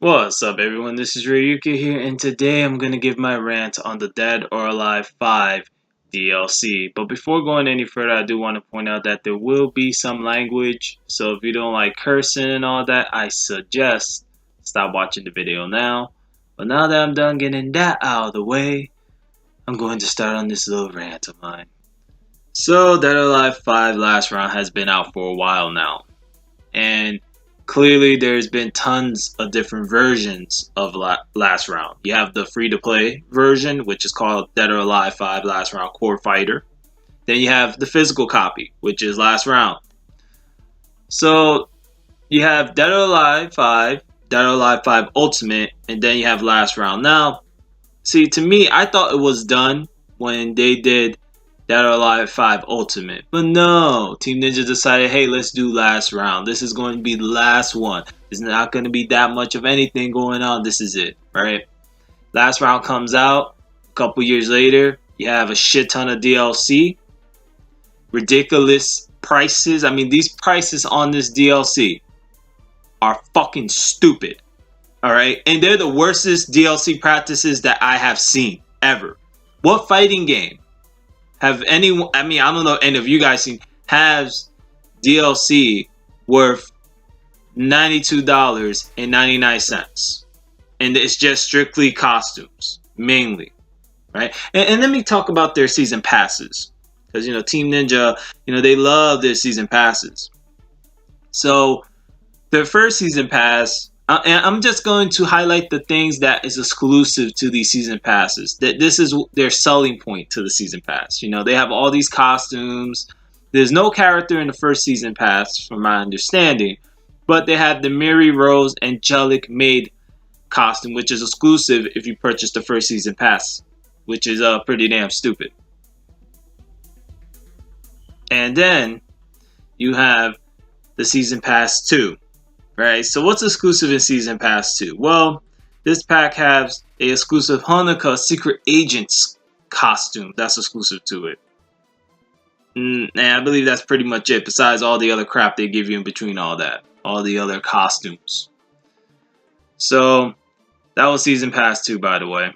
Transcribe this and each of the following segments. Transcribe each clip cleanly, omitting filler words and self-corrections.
What's up, everyone? This is Rayuka here, and today I'm going to give my rant on the Dead or Alive 5 DLC. But before going any further, I do want to point out that there will be some language, so if you don't like cursing and all that, I suggest stop watching the video now. But now that I'm done getting that out of the way, I'm going to start on this little rant of mine. So, Dead or Alive 5 Last Round has been out for a while now, and clearly there's been tons of different versions of Last Round. You have the free-to-play version, which is called Dead or Alive 5 Last Round Core Fighter. Then you have the physical copy, which is Last Round. So you have Dead or Alive 5, Dead or Alive 5 Ultimate, and then you have Last Round. Now, see, to me, I thought it was done when they did Dead or Alive 5 Ultimate. But no, Team Ninja decided, hey, let's do Last Round. This is going to be the last one. There's not going to be that much of anything going on. This is it, right? Last Round comes out. A couple years later, you have a shit ton of DLC. Ridiculous prices. I mean, these prices on this DLC are fucking stupid. Alright? And they're the worstest DLC practices that I have seen ever. What fighting game have anyone, I mean, I don't know any of you guys seen, has DLC worth $92.99, and it's just strictly costumes mainly, right? And let me talk about their season passes, because Team Ninja, they love their season passes. So their first season pass, and I'm just going to highlight the things that is exclusive to these season passes. That this is their selling point to the season pass. They have all these costumes. There's no character in the first season pass, from my understanding, but they have the Mary Rose Angelic Maid costume, which is exclusive if you purchase the first season pass, which is pretty damn stupid. And then you have the season pass 2. Right, so what's exclusive in Season Pass 2? Well, this pack has a exclusive Hanukkah Secret Agents costume that's exclusive to it. And I believe that's pretty much it, besides all the other crap they give you in between all that. All the other costumes. So, that was Season Pass 2, by the way.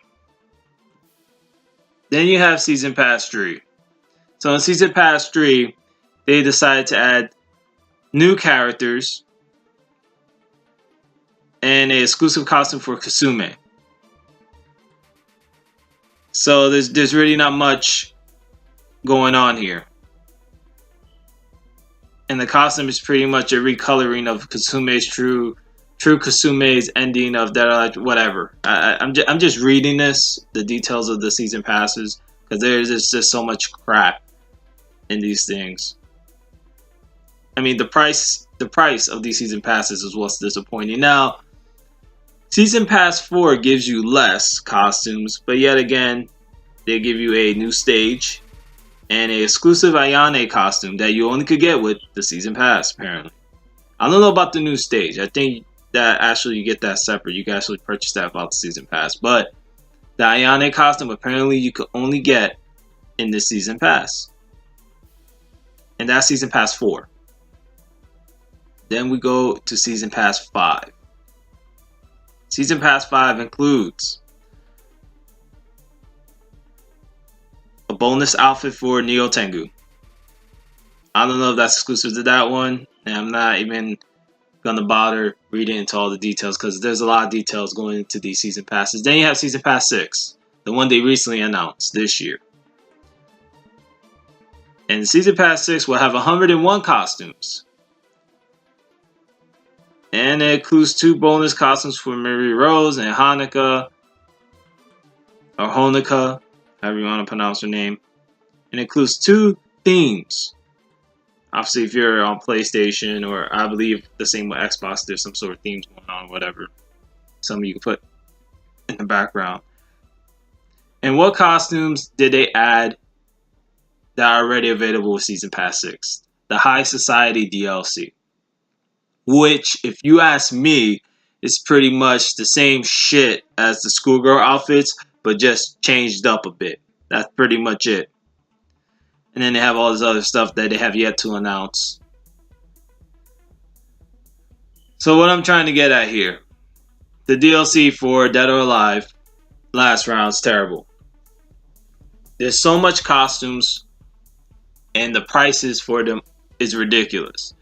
Then you have Season Pass 3. So in Season Pass 3, they decided to add new characters and an exclusive costume for Kasume. So there's really not much going on here. And the costume is pretty much a recoloring of Kasume's true Kasume's ending of Dead or whatever. I'm just reading the details of the season passes, because there's just so much crap in these things. I mean, the price of these season passes is what's disappointing. Now, Season Pass 4 gives you less costumes, but yet again, they give you a new stage and an exclusive Ayane costume that you only could get with the Season Pass, apparently. I don't know about the new stage. I think that actually you get that separate. You can actually purchase that without the Season Pass. But the Ayane costume, apparently you could only get in this Season Pass. And that's Season Pass 4. Then we go to Season Pass 5. Season Pass 5 includes a bonus outfit for Nioh Tengu. I don't know if that's exclusive to that one, and I'm not even gonna bother reading into all the details, because there's a lot of details going into these season passes. Then you have Season Pass 6, the one they recently announced this year. And Season Pass 6 will have 101 costumes. And it includes 2 bonus costumes for Mary Rose and Hanukkah, or Honuka, however you want to pronounce her name. And it includes 2 themes. Obviously, if you're on PlayStation, or I believe the same with Xbox, there's some sort of themes going on, whatever. Some you can put in the background. And what costumes did they add that are already available with Season Pass 6? The High Society DLC. Which, if you ask me, is pretty much the same shit as the schoolgirl outfits, but just changed up a bit. That's pretty much it. And then they have all this other stuff that they have yet to announce. So what I'm trying to get at here. the DLC for Dead or Alive last round's terrible. There's so much costumes, and the prices for them is ridiculous.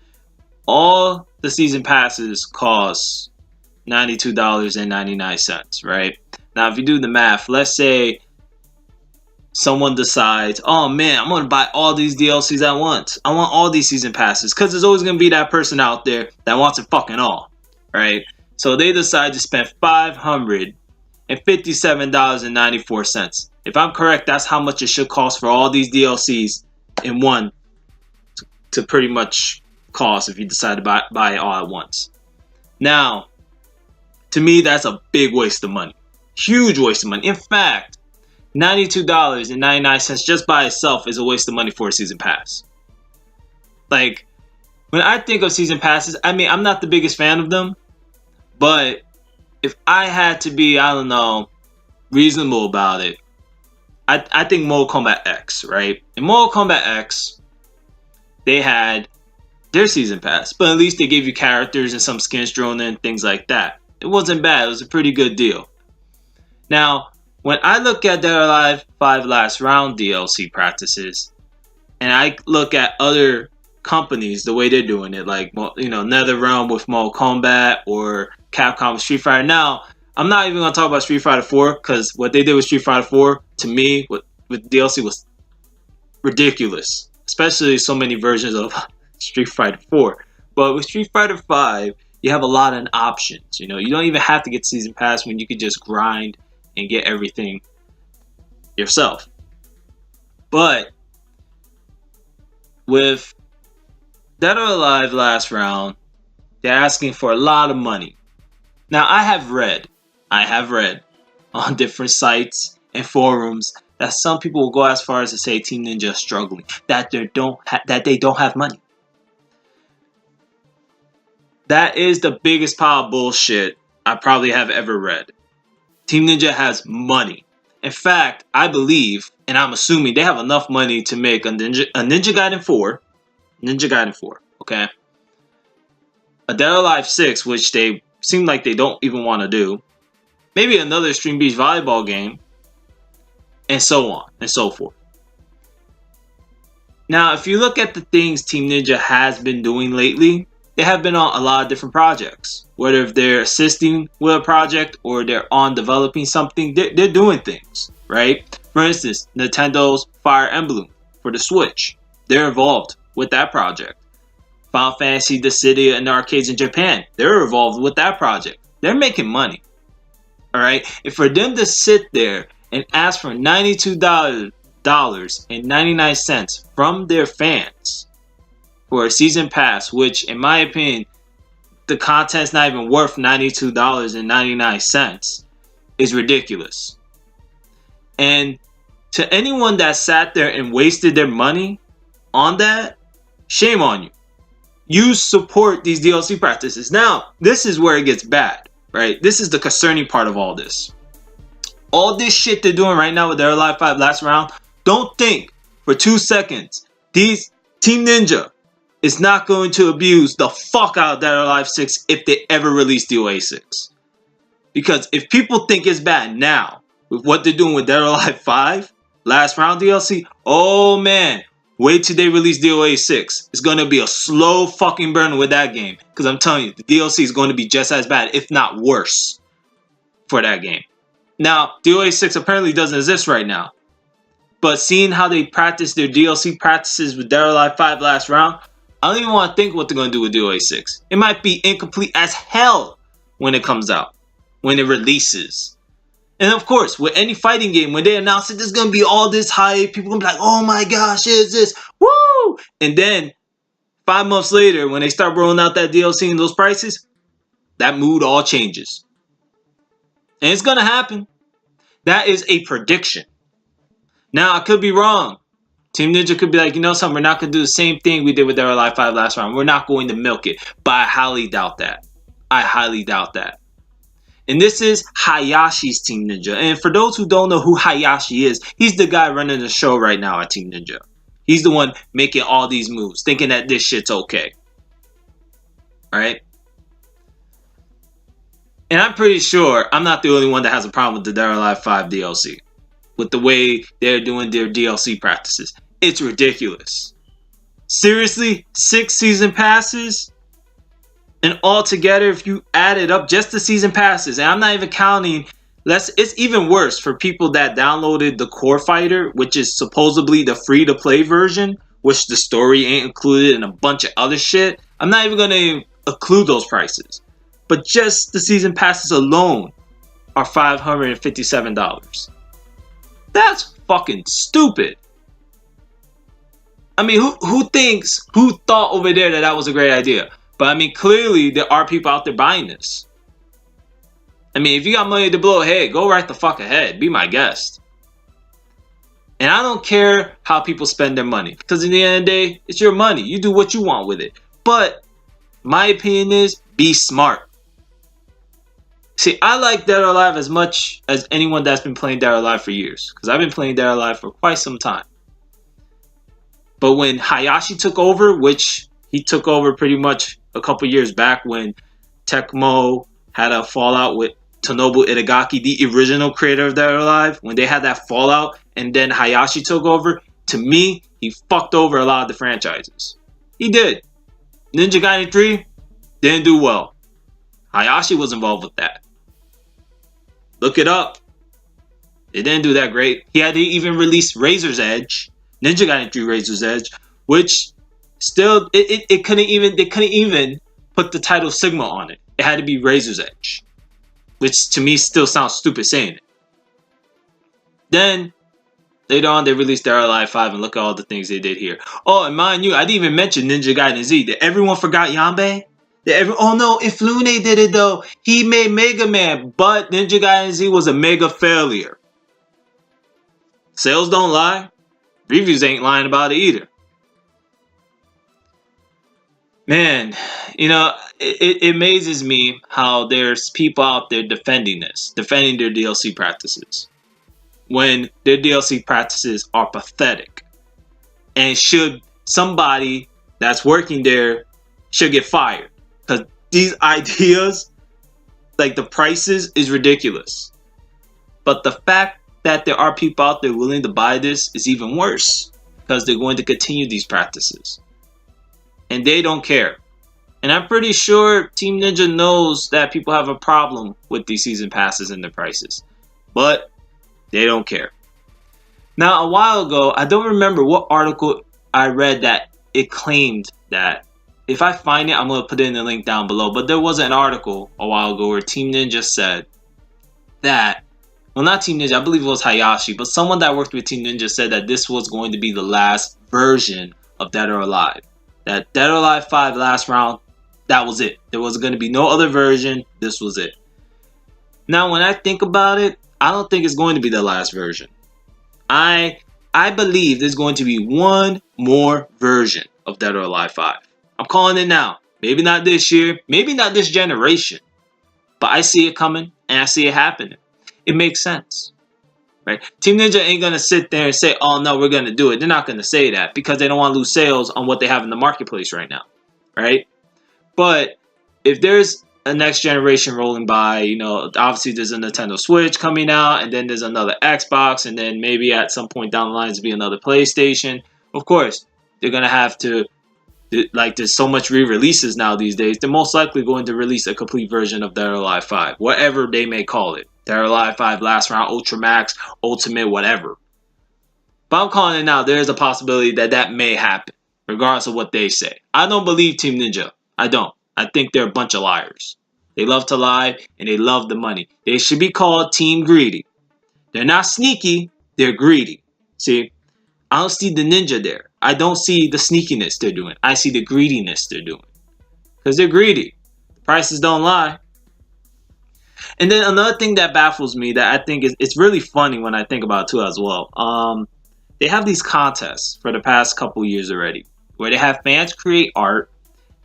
All the season passes cost $92.99, right? Now, if you do the math, let's say someone decides, oh man, I'm going to buy all these DLCs at once. I want all these season passes, because there's always going to be that person out there that wants it fucking all, right? So they decide to spend $557.94. If I'm correct, that's how much it should cost for all these DLCs in one to pretty much cost if you decide to buy it all at once. Now, to me, that's a big waste of money. Huge waste of money. In fact, $92.99 just by itself is a waste of money for a season pass. Like, when I think of season passes, I mean, I'm not the biggest fan of them, but if I had to be, I don't know, reasonable about it, I think Mortal Kombat X, right? In Mortal Kombat X, they had their season pass, but at least they gave you characters and some skins thrown in, things like that. It wasn't bad. It was a pretty good deal. Now, when I look at Dead or Alive 5 Last Round DLC practices, and I look at other companies, the way they're doing it, like, you know, NetherRealm with Mortal Kombat or Capcom with Street Fighter. Now, I'm not even going to talk about Street Fighter 4, because what they did with Street Fighter 4, to me, with DLC was ridiculous. Especially so many versions of Street Fighter 4. But with Street Fighter 5, you have a lot of options. You know, you don't even have to get Season Pass when you could just grind and get everything yourself. But with Dead or Alive Last Round, they're asking for a lot of money. Now, I have read on different sites and forums that some people will go as far as to say Team Ninja is struggling, that they don't have money. That is the biggest pile of bullshit I probably have ever read. Team Ninja has money. In fact, I believe, and I'm assuming, they have enough money to make a Ninja Gaiden 4. Ninja Gaiden 4, okay? A Dead or Alive 6, which they seem like they don't even want to do. Maybe another Stream Beach volleyball game. And so on and so forth. Now, if you look at the things Team Ninja has been doing lately, they have been on a lot of different projects. Whether if they're assisting with a project or they're on developing something, they're doing things, right? For instance, Nintendo's Fire Emblem for the Switch. They're involved with that project. Final Fantasy Dissidia and the arcades in Japan. They're involved with that project. They're making money. Alright? And for them to sit there and ask for $92.99 from their fans for a season pass, which in my opinion, the content's not even worth $92.99, is ridiculous. And to anyone that sat there and wasted their money on that, shame on you. You support these DLC practices. Now, this is where it gets bad, right? This is the concerning part of all this. All this shit they're doing right now with Dead or Alive 5 Last Round, don't think for 2 seconds these Team Ninja is not going to abuse the fuck out of Dead or Alive 6 if they ever release DOA 6. Because if people think it's bad now, with what they're doing with Dead or Alive 5 Last Round DLC, oh man, wait till they release DOA 6. It's going to be a slow fucking burn with that game. Because I'm telling you, the DLC is going to be just as bad, if not worse, for that game. Now, DOA 6 apparently doesn't exist right now. But seeing how they practice their DLC practices with Dead or Alive 5 Last Round, I don't even want to think what they're going to do with DOA 6. It might be incomplete as hell when it comes out. When it releases. And of course, with any fighting game, when they announce it, there's going to be all this hype. People going to be like, oh my gosh, is this? Woo! And then, 5 months later, when they start rolling out that DLC and those prices, that mood all changes. And it's going to happen. That is a prediction. Now, I could be wrong. Team Ninja could be like, you know something, we're not going to do the same thing we did with Dead or Alive 5 Last Round. We're not going to milk it. But I highly doubt that. I highly doubt that. And this is Hayashi's Team Ninja. And for those who don't know who Hayashi is, he's the guy running the show right now at Team Ninja. He's the one making all these moves, thinking that this shit's okay. Alright? And I'm pretty sure I'm not the only one that has a problem with the Dead or Alive 5 DLC. With the way they're doing their DLC practices. It's ridiculous. Seriously? 6 season passes? And altogether, if you add it up, just the season passes, and I'm not even counting, it's even worse for people that downloaded the Core Fighter, which is supposedly the free-to-play version, which the story ain't included and a bunch of other shit. I'm not even going to include those prices. But just the season passes alone are $557. That's fucking stupid. I mean, who thought over there that that was a great idea? But I mean, clearly there are people out there buying this. I mean, if you got money to blow ahead, go right the fuck ahead. Be my guest. And I don't care how people spend their money. Because at the end of the day, it's your money. You do what you want with it. But my opinion is, be smart. See, I like Dead or Alive as much as anyone that's been playing Dead or Alive for years. Because I've been playing Dead or Alive for quite some time. But when Hayashi took over, which he took over pretty much a couple years back when Tecmo had a fallout with Tonobu Itagaki, the original creator of Dead or Alive, when they had that fallout and then Hayashi took over, to me, he fucked over a lot of the franchises. He did. Ninja Gaiden 3 didn't do well. Hayashi was involved with that. Look it up. It didn't do that great. He had to even release Razor's Edge, Ninja Gaiden 3 Razor's Edge, which still it couldn't even put the title Sigma on it. It had to be Razor's Edge, which to me still sounds stupid saying it. Then later on they released Dead or Alive 5 and look at all the things they did here. Oh, and mind you, I didn't even mention Ninja Gaiden Z. Did everyone forgot Yanbei? Oh no, if Lune did it though, he made Mega Man, but Ninja Gaiden Z was a mega failure. Sales don't lie. Reviews ain't lying about it either. Man, you know, it amazes me how there's people out there defending their DLC practices. When their DLC practices are pathetic. And somebody that's working there should get fired. Because these ideas, like the prices, is ridiculous. But the fact that there are people out there willing to buy this is even worse. Because they're going to continue these practices. And they don't care. And I'm pretty sure Team Ninja knows that people have a problem with these season passes and the prices. But they don't care. Now, a while ago, I don't remember what article I read that it claimed that. If I find it, I'm going to put it in the link down below. But there was an article a while ago where Team Ninja said that, well, not Team Ninja, I believe it was Hayashi, but someone that worked with Team Ninja said that this was going to be the last version of Dead or Alive. That Dead or Alive 5 last round, that was it. There was going to be no other version. This was it. Now, when I think about it, I don't think it's going to be the last version. I believe there's going to be one more version of Dead or Alive 5. I'm calling it now. Maybe not this year. Maybe not this generation. But I see it coming and I see it happening. It makes sense. Right? Team Ninja ain't going to sit there and say, oh no, we're going to do it. They're not going to say that because they don't want to lose sales on what they have in the marketplace right now. Right? But if there's a next generation rolling by, you know, obviously there's a Nintendo Switch coming out and then there's another Xbox and then maybe at some point down the line there's be another PlayStation. Of course, they're going to have to, like, there's so much re-releases now these days. They're most likely going to release a complete version of Dead or Alive 5, whatever they may call it. Dead or Alive 5 Last Round, Ultra Max, Ultimate, whatever. But I'm calling it now. There's a possibility that that may happen, regardless of what they say. I don't believe Team Ninja. I don't. I think they're a bunch of liars. They love to lie, and they love the money. They should be called Team Greedy. They're not sneaky. They're greedy. See, I don't see the ninja there. I don't see the sneakiness they're doing. I see the greediness they're doing. Because they're greedy. The prices don't lie. And then another thing that baffles me that I think it's really funny when I think about it too as well. They have these contests for the past couple years already. Where they have fans create art.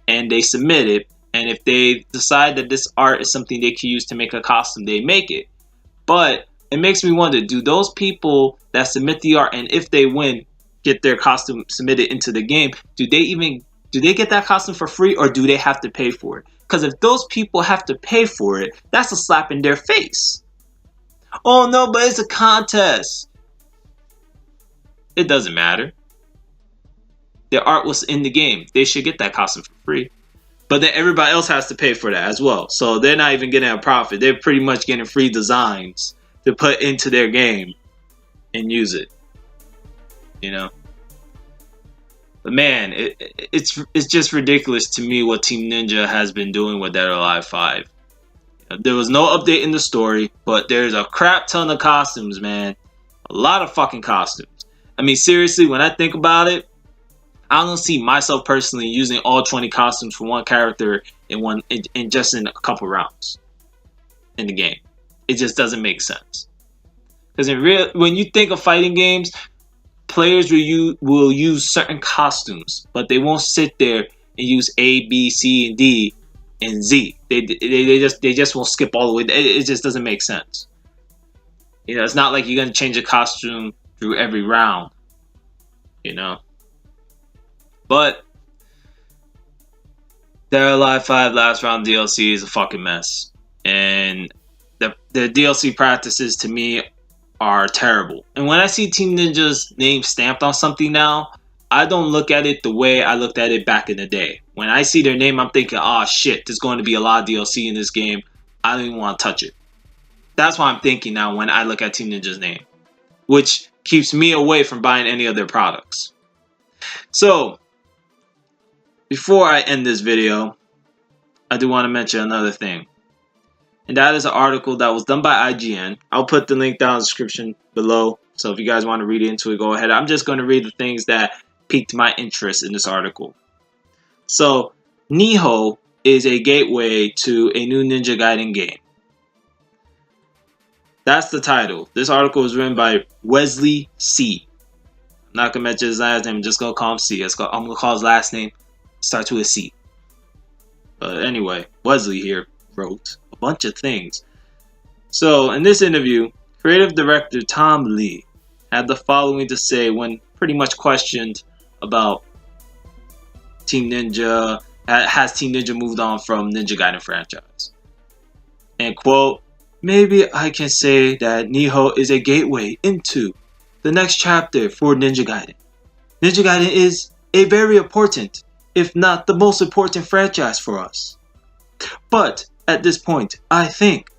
And they submit it, and if they decide that this art is something they can use to make a costume, they make it. But it makes me wonder, do those people that submit the art, and if they win, get their costume submitted into the game, do they get that costume for free, or do they have to pay for it? Because if those people have to pay for it, that's a slap in their face. Oh no, but it's a contest. It doesn't matter. Their art was in the game. They should get that costume for free. But then everybody else has to pay for that as well. So they're not even getting a profit. They're pretty much getting free designs to put into their game and use it. You know? But man, it's just ridiculous to me what Team Ninja has been doing with Dead or Alive 5. There was no update in the story, but there's a crap ton of costumes, man. A lot of fucking costumes. I mean, seriously, when I think about it, I don't see myself personally using all 20 costumes for one character in just in a couple rounds in the game. It just doesn't make sense. Because when you think of fighting games, players will use certain costumes, but they won't sit there and use A, B, C, and D, and Z. They just won't skip all the way. It just doesn't make sense. You know, it's not like you're gonna change a costume through every round. You know. But Dead or Alive 5 Last Round DLC is a fucking mess, and the DLC practices to me are terrible. And when I see Team Ninja's name stamped on something now, I don't look at it the way I looked at it back in the day. When I see their name, I'm thinking, oh shit, there's going to be a lot of DLC in this game. I don't even want to touch it. That's what I'm thinking now when I look at Team Ninja's name, which keeps me away from buying any of their products. So, before I end this video, I do want to mention another thing. And that is an article that was done by IGN. I'll put the link down in the description below. So if you guys want to read into it, go ahead. I'm just going to read the things that piqued my interest in this article. So, nioh is a gateway to a new Ninja Gaiden game. That's the title. This article was written by Wesley C. I'm not going to mention his last name. I'm just going to call him C. I'm going to call his last name. Starts with a C. But anyway, Wesley here wrote a bunch of things. So, in this interview, creative director Tom Lee had the following to say when pretty much questioned about Team Ninja. Has Team Ninja moved on from Ninja Gaiden franchise? And quote, maybe I can say that nioh is a gateway into the next chapter for Ninja Gaiden. Ninja Gaiden is a very important, if not the most important franchise for us. But at this point, I think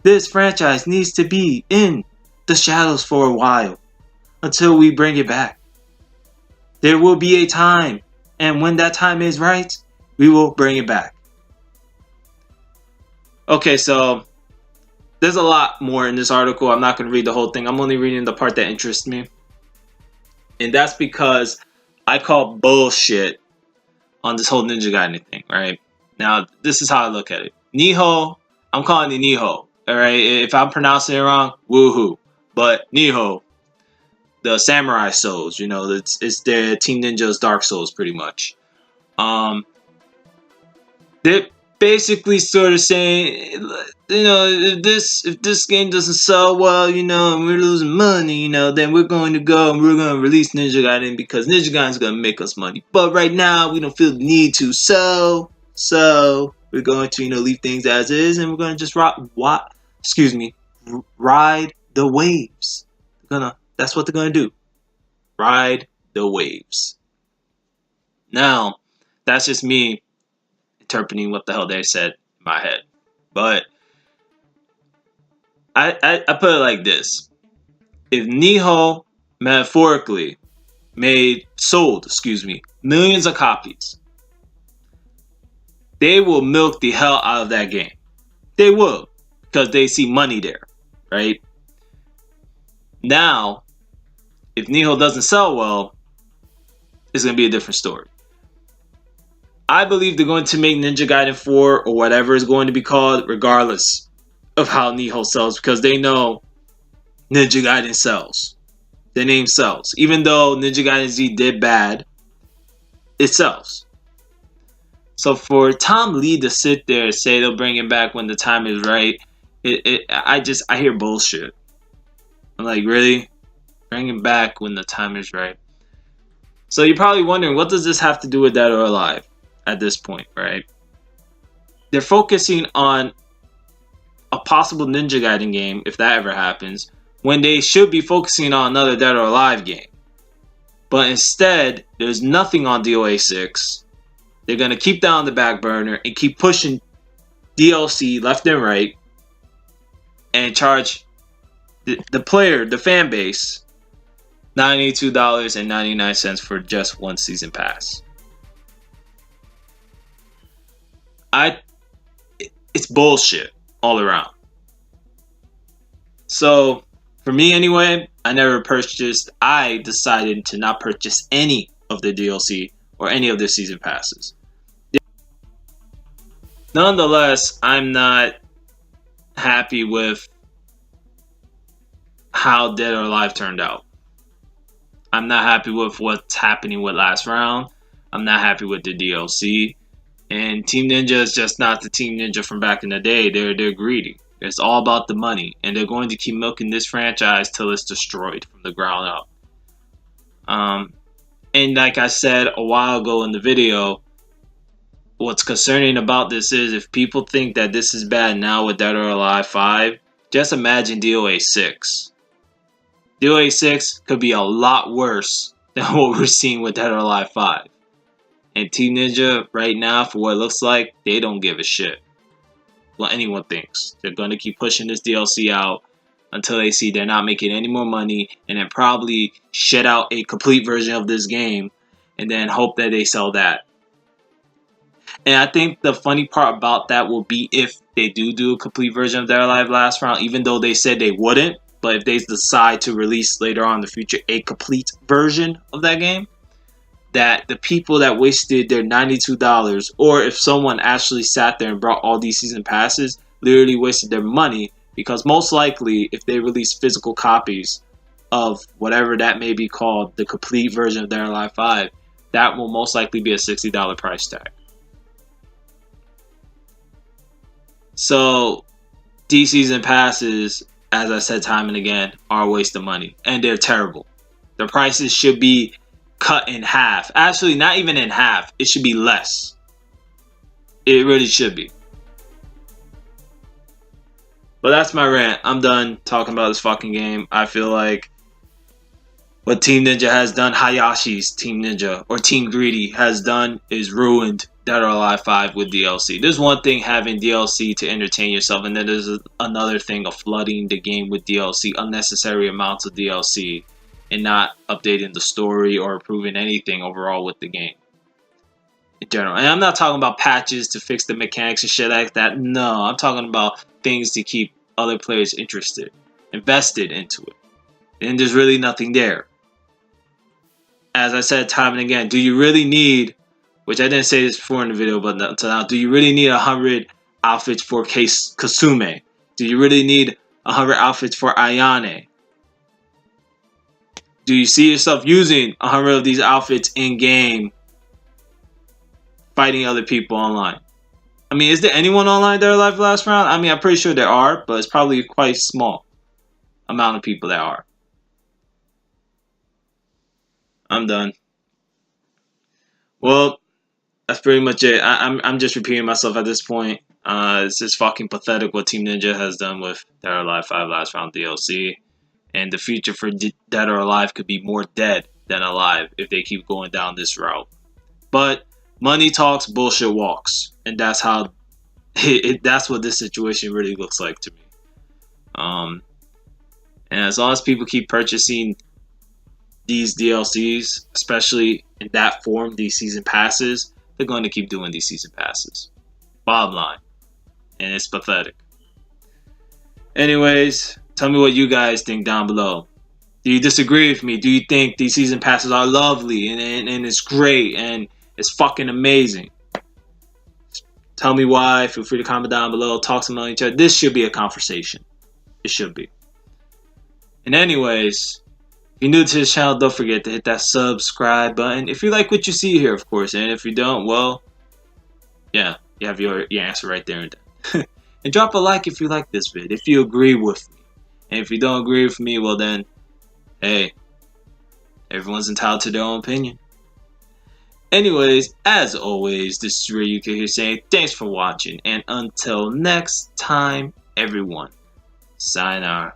this franchise needs to be in the shadows for a while until we bring it back. There will be a time, and when that time is right, we will bring it back. Okay, so there's a lot more in this article. I'm not going to read the whole thing. I'm only reading the part that interests me. And that's because I call bullshit on this whole Ninja Gaiden thing, right? Now, this is how I look at it. nioh, I'm calling it nioh, alright? If I'm pronouncing it wrong, woohoo. But nioh, the samurai souls, you know, it's the Team Ninja's Dark Souls, pretty much. They're basically sort of saying, you know, if this game doesn't sell well, you know, and we're losing money, you know, then we're going to go and we're going to release Ninja Gaiden because Ninja Gaiden's going to make us money. But right now, we don't feel the need to, so we're going to, you know, leave things as is, and we're going to just ride the waves. That's what they're going to do. Ride the waves. Now, that's just me interpreting what the hell they said in my head. But I put it like this. If nioh metaphorically sold millions of copies, they will milk the hell out of that game. They will, because they see money there, right? Now, if nioh doesn't sell well, it's going to be a different story. I believe they're going to make Ninja Gaiden 4 or whatever it's going to be called, regardless of how nioh sells, because they know Ninja Gaiden sells. The name sells. Even though Ninja Gaiden Z did bad, it sells. So for Tom Lee to sit there and say they'll bring it back when the time is right, I hear bullshit. I'm like, really? Bring it back when the time is right. So you're probably wondering, what does this have to do with Dead or Alive at this point, right? they're focusing on a possible Ninja Gaiden game, if that ever happens, when they should be focusing on another Dead or Alive game. But instead, there's nothing on DOA 6. They're going to keep that on the back burner and keep pushing DLC left and right and charge the player, the fan base, $92.99 for just one season pass. It's bullshit all around. So, for me anyway, I decided to not purchase any of the DLC or any of the season passes. Nonetheless, I'm not happy with how Dead or Alive turned out. I'm not happy with what's happening with Last Round. I'm not happy with the DLC. And Team Ninja is just not the Team Ninja from back in the day. They're greedy. It's all about the money. And they're going to keep milking this franchise till it's destroyed from the ground up. And like I said a while ago in the video, what's concerning about this is if people think that this is bad now with Dead or Alive 5, just imagine DOA 6. DOA 6 could be a lot worse than what we're seeing with Dead or Alive 5. And Team Ninja, right now, for what it looks like, they don't give a shit what anyone thinks. They're going to keep pushing this DLC out until they see they're not making any more money, and then probably shit out a complete version of this game, and then hope that they sell that. And I think the funny part about that will be if they do a complete version of Dead or Alive Last Round, even though they said they wouldn't, but if they decide to release later on in the future a complete version of that game, that the people that wasted their $92, or if someone actually sat there and brought all these season passes, literally wasted their money, because most likely if they release physical copies of whatever that may be called, the complete version of Dead or Alive 5, that will most likely be a $60 price tag. So these season passes, as I said time and again, are a waste of money, and they're terrible. The prices should be cut in half. Actually, not even in half. It should be less. It really should be. But that's my rant. I'm done talking about this fucking game. I feel like what Team Ninja has done, Hayashi's Team Ninja, or Team Greedy has done, is ruined Dead or Alive 5 with DLC. There's one thing having DLC to entertain yourself, and then there's another thing of flooding the game with DLC, unnecessary amounts of DLC, and not updating the story or improving anything overall with the game in general. And I'm not talking about patches to fix the mechanics and shit like that. No, I'm talking about things to keep other players interested, invested into it. And there's really nothing there. As I said time and again, do you really need, which I didn't say this before in the video, but until now, do you really need 100 outfits for Kasume? Do you really need 100 outfits for Ayane? Do you see yourself using 100 of these outfits in-game fighting other people online? I mean, is there anyone online that are alive last round? I mean, I'm pretty sure there are, but it's probably quite small amount of people that are. I'm done. Well, that's pretty much it. I'm just repeating myself at this point. It's just fucking pathetic what Team Ninja has done with Dead or Alive 5 Last Round DLC. And the future for Dead or Alive could be more dead than alive if they keep going down this route. But money talks, bullshit walks. And that's how that's what this situation really looks like to me. And as long as people keep purchasing these DLCs, especially in that form, these season passes, they're going to keep doing these season passes. Bottom line. And it's pathetic. Anyways, tell me what you guys think down below. Do you disagree with me? Do you think these season passes are lovely and it's great and it's fucking amazing? Tell me why. Feel free to comment down below. Talk among each other. This should be a conversation. It should be. And anyways, if you're new to this channel, don't forget to hit that subscribe button. If you like what you see here, of course. And if you don't, well, yeah, you have your answer right there and then. And drop a like if you like this vid, if you agree with me. And if you don't agree with me, well then, hey, everyone's entitled to their own opinion. Anyways, as always, this is Rayuka here saying thanks for watching, and until next time, everyone, sayonara.